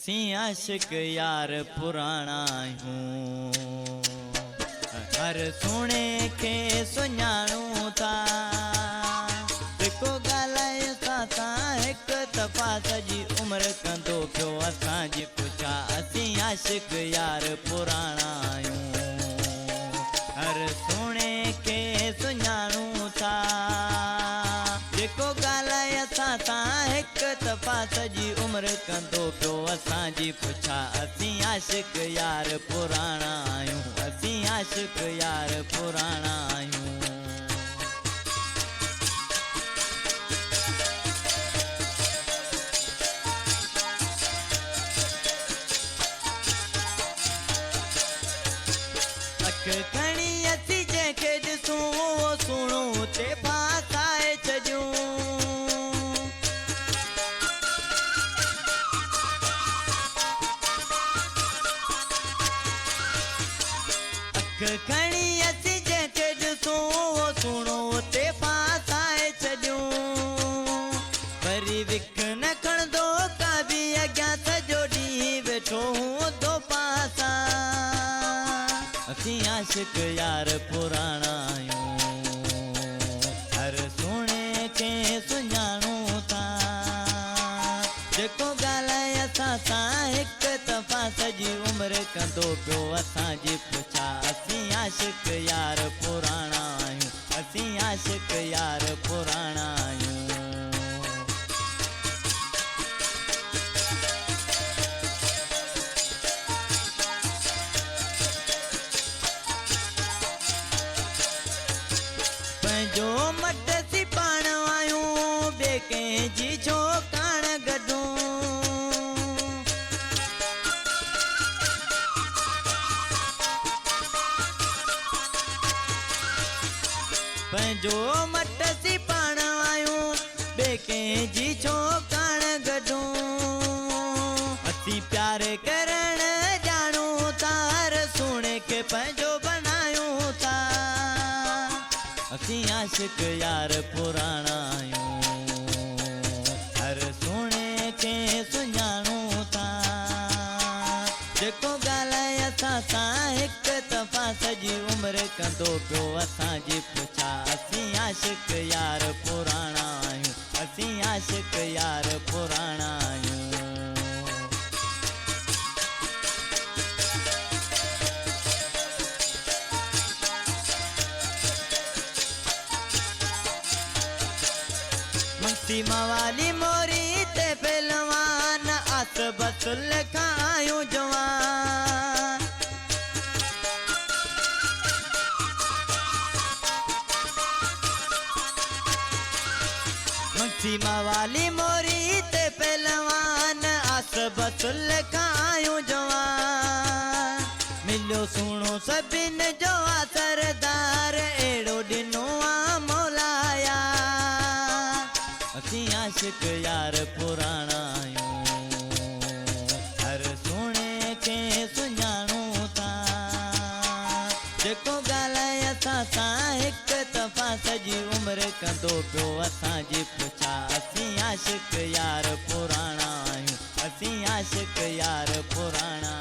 असी आशिक यार पुराना हूँ हर सुने के सुञाणू था को गालाए साता एक दफ़ा सजी उम्र कंदो पियो असांजी पुछा असी आशिक यार पुराना आहियूं हर सुणे के सुञाणू था जेको ॻाल्हाए साता एक दफ़ा सजी उम्र कंदो पियो असांजी पुछा असी आशिक यार पुराना आहियूं असी आशिक यार पुराना आहियूं खणी असी जंहिंखे ॾिसूं वो सुणूं ते फासाए छॾियूं अख खणी असी जंहिंखे ॾिसूं वो सुणूं ते फासाए छॾियूं वरी विख न खणंदो का बि अॻियां सॼो ॾींहुं वेठो हूंदो पासा असी आशिक यार पुराना आहियूं हर सुणे के सुञाणू था जेको ॻाल्हाए असां सां हिकु दफ़ा सॼी उम्र कंदो पियो असांजी पुछा असी आशिक यार पुराना आहियूं असी आशिक यार पुराना आहियूं जो मट सी पाण आयूं बे कंहिंजी छो कान गॾूं पंहिंजो मट सी पाण आयूं बे कंहिंजी छो कान गॾूं असी प्यार करण ॼाणूं था हर सुणे के पंहिंजो बनायूं था असी आशिक यार पुराना आहियूं हर सुणे के सुञाणू था जेको ॻाल्हाए असां सां हिकु दफ़ा सॼी उम्र कंदो पियो असांजी पुछा असी आशिक यार पुराना आहियूं असी आशिक यार पुराना आहियूं सीमा वाली मोरी ते पहलवान आस बसुल खायूं जवान सीमा वाली मोरी ते पहलवान आस बसुल खायूं जवान मिलो सुणो सभिन जो सरदार एड़ो ॾिनो आ मौलाया असी आशिक यार पुराना आहियूं हर सुणे के सुञाणू था जेको ॻाल्हाए असां सां हिकु दफ़ा सॼी उम्र कंदो पियो असांजी पुछा असी आशिक यार पुराना आहियूं असी आशिक यार पुराना